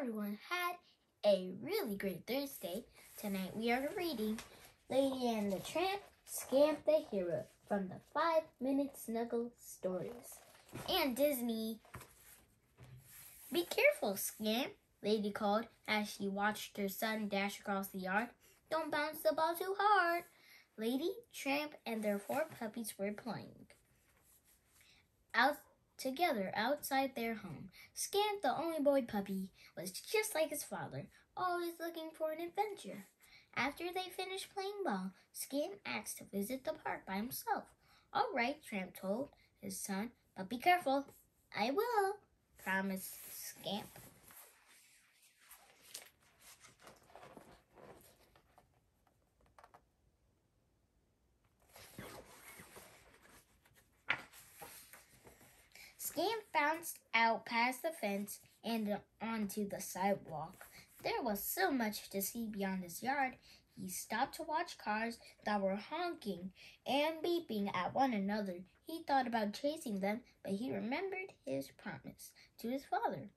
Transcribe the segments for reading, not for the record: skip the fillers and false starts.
everyone had a really great Thursday. Tonight we are reading Lady and the Tramp, Scamp the Hero from the 5-Minute Snuggle Stories. And Disney. Be careful, Scamp, Lady called as she watched her son dash across the yard. Don't bounce the ball too hard. Lady, Tramp, and their 4 puppies were playing together outside their home. Scamp, the only boy puppy, was just like his father, always looking for an adventure. After they finished playing ball, Scamp asked to visit the park by himself. All right, Tramp told his son, but be careful. I will, promised Scamp. Scamp bounced out past the fence and onto the sidewalk. There was so much to see beyond his yard. He stopped to watch cars that were honking and beeping at one another. He thought about chasing them, but he remembered his promise to his father.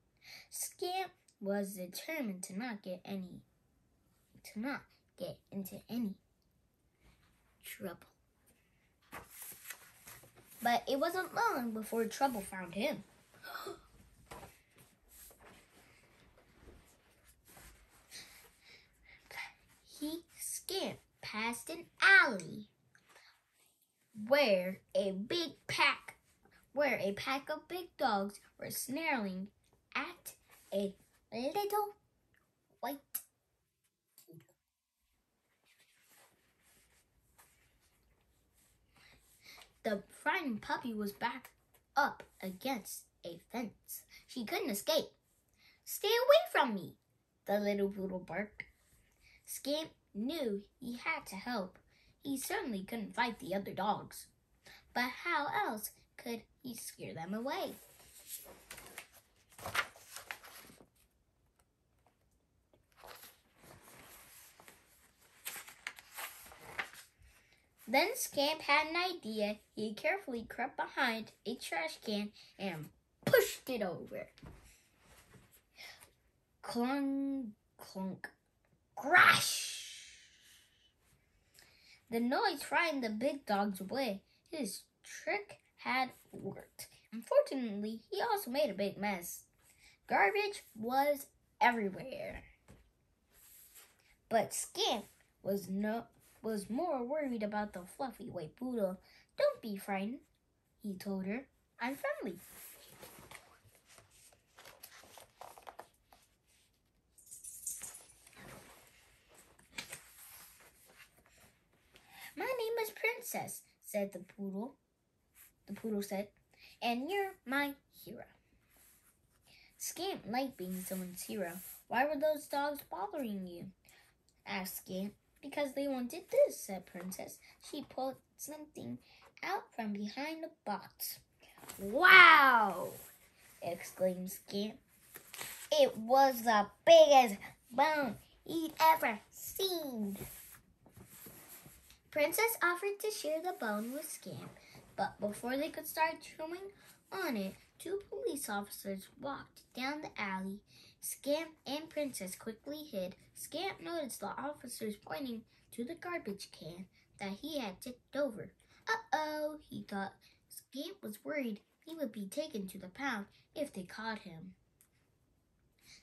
Scamp was determined to not get into any trouble. But it wasn't long before trouble found him. He skipped past an alley where a pack of big dogs were snarling at a little white poodle. The frightened puppy was backed up against a fence. She couldn't escape. Stay away from me, the little poodle barked. Scamp knew he had to help. He certainly couldn't fight the other dogs. But how else could he scare them away? Then Scamp had an idea. He carefully crept behind a trash can and pushed it over. Clunk, clunk, crash! The noise frightened the big dogs away. His trick had worked. Unfortunately, he also made a big mess. Garbage was everywhere. But Scamp was more worried about the fluffy white poodle. Don't be frightened, he told her. I'm friendly. My name is Princess, said the poodle. The poodle said, and you're my hero. Scamp liked being someone's hero. Why were those dogs bothering you? Asked Scamp. Because they wanted this, said Princess. She pulled something out from behind the box. Wow! Exclaimed Scamp. It was the biggest bone he'd ever seen. Princess offered to share the bone with Scamp, but before they could start chewing on it, 2 police officers walked down the alley. Scamp and Princess quickly hid. Scamp noticed the officers pointing to the garbage can that he had tipped over. Uh-oh, he thought. Scamp was worried he would be taken to the pound if they caught him.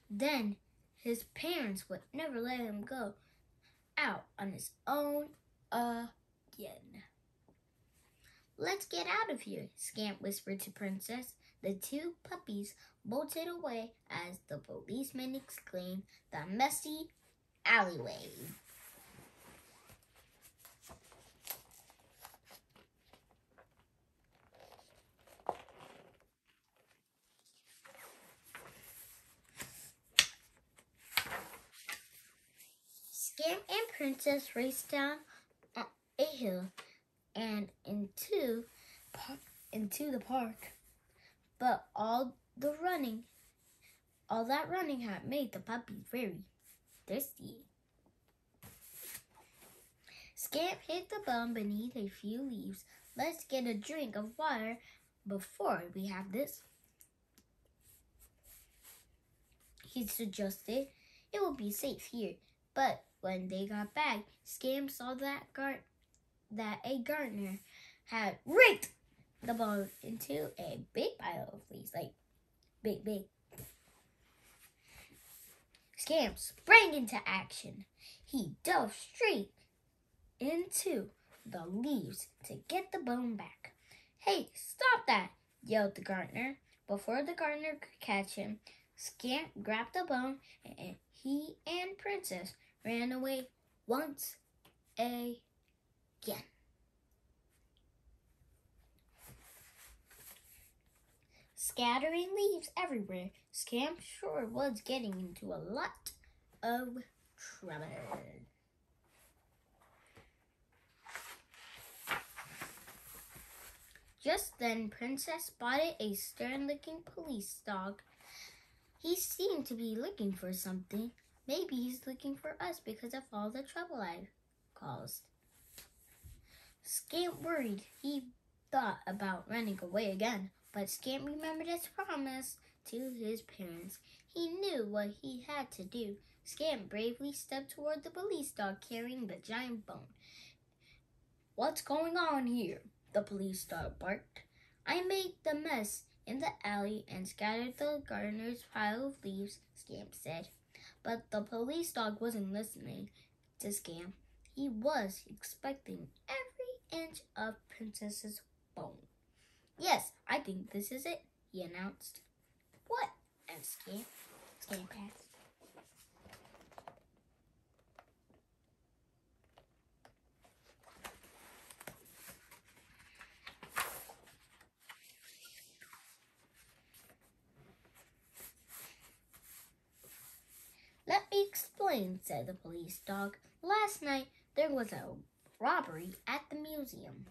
Then his parents would never let him go out on his own again. Let's get out of here, Scamp whispered to Princess. The 2 puppies bolted away as the policeman exclaimed, the messy alleyway. Scamp and Princess raced down a hill and into the park. But all that running had made the puppies very thirsty. Scamp hid the bone beneath a few leaves. Let's get a drink of water before we have this, he suggested. It would be safe here. But when they got back, Scamp saw that a gardener had raked the bone into a big pile of leaves, like big. Scamp sprang into action. He dove straight into the leaves to get the bone back. "Hey, stop that!" yelled the gardener. Before the gardener could catch him, Scamp grabbed the bone and he and Princess ran away once again. Scattering leaves everywhere, Scamp sure was getting into a lot of trouble. Just then, Princess spotted a stern-looking police dog. He seemed to be looking for something. Maybe he's looking for us because of all the trouble I've caused. Scamp worried. He thought about running away again, but Scamp remembered his promise to his parents. He knew what he had to do. Scamp bravely stepped toward the police dog carrying the giant bone. "What's going on here?" the police dog barked. "I made the mess in the alley and scattered the gardener's pile of leaves," Scamp said. But the police dog wasn't listening to Scamp. He was expecting every inch of Princess's bone. "Yes, I think this is it," he announced. "What?" asked Scamp. Scamp asked. "Let me explain," said the police dog. "Last night there was a robbery at the museum."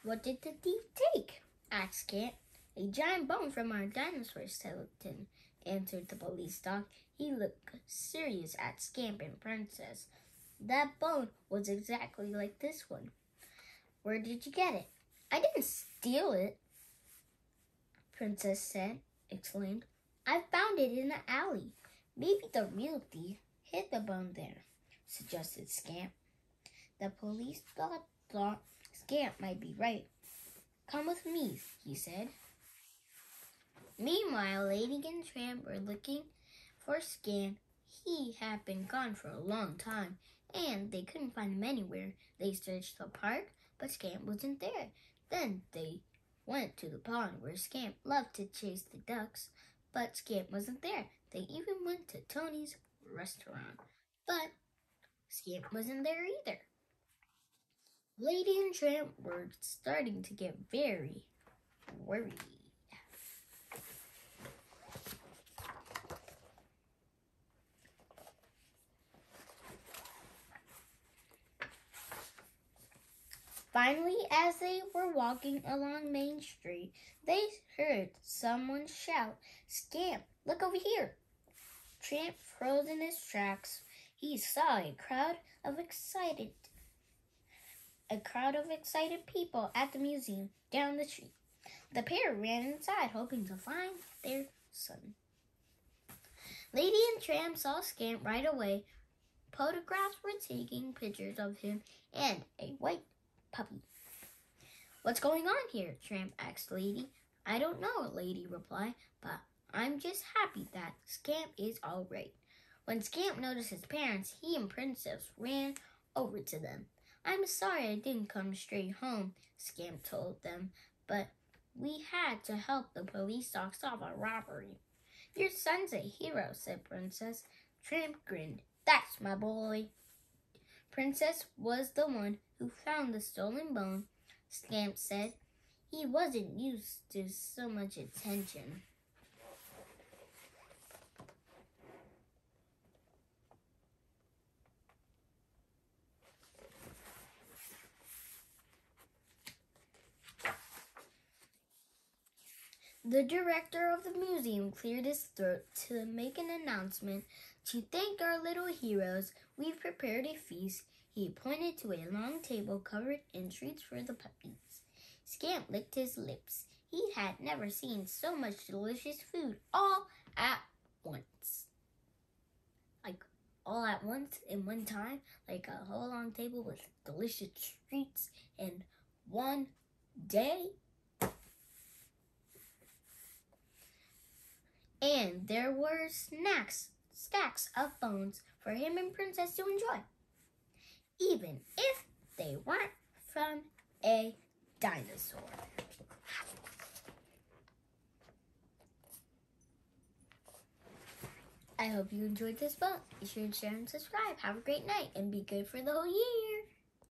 "What did the thief take?" asked Scamp. "A giant bone from our dinosaur skeleton," answered the police dog. He looked serious at Scamp and Princess. "That bone was exactly like this one." "Where did you get it?" "I didn't steal it," Princess exclaimed. "I found it in the alley." "Maybe the real thief hid the bone there," suggested Scamp. The police dog thought Scamp might be right. "Come with me," he said. Meanwhile, Lady and Tramp were looking for Scamp. He had been gone for a long time, and they couldn't find him anywhere. They searched the park, but Scamp wasn't there. Then they went to the pond where Scamp loved to chase the ducks, but Scamp wasn't there. They even went to Tony's restaurant, but Scamp wasn't there either. Lady and Tramp were starting to get very worried. Finally, as they were walking along Main Street, they heard someone shout, "Scamp, look over here!" Tramp froze in his tracks. He saw a crowd of excited people at the museum down the street. The pair ran inside, hoping to find their son. Lady and Tramp saw Scamp right away. Photographs were taking pictures of him and a white puppy. "What's going on here?" Tramp asked Lady. "I don't know," Lady replied, "but I'm just happy that Scamp is all right." When Scamp noticed his parents, he and Princess ran over to them. "I'm sorry I didn't come straight home," Scamp told them, "but we had to help the police dog solve a robbery." "Your son's a hero," said Princess. Tramp grinned. "That's my boy." Princess was the one who found the stolen bone, Scamp said. He wasn't used to so much attention. The director of the museum cleared his throat to make an announcement. "To thank our little heroes, we've prepared a feast." He pointed to a long table covered in treats for the puppies. Scamp licked his lips. He had never seen so much delicious food all at once. Like, all at once in one time, like a whole long table with delicious treats in one day. And there were stacks of bones for him and Princess to enjoy, even if they weren't from a dinosaur. I hope you enjoyed this book. Be sure to share and subscribe. Have a great night and be good for the whole year.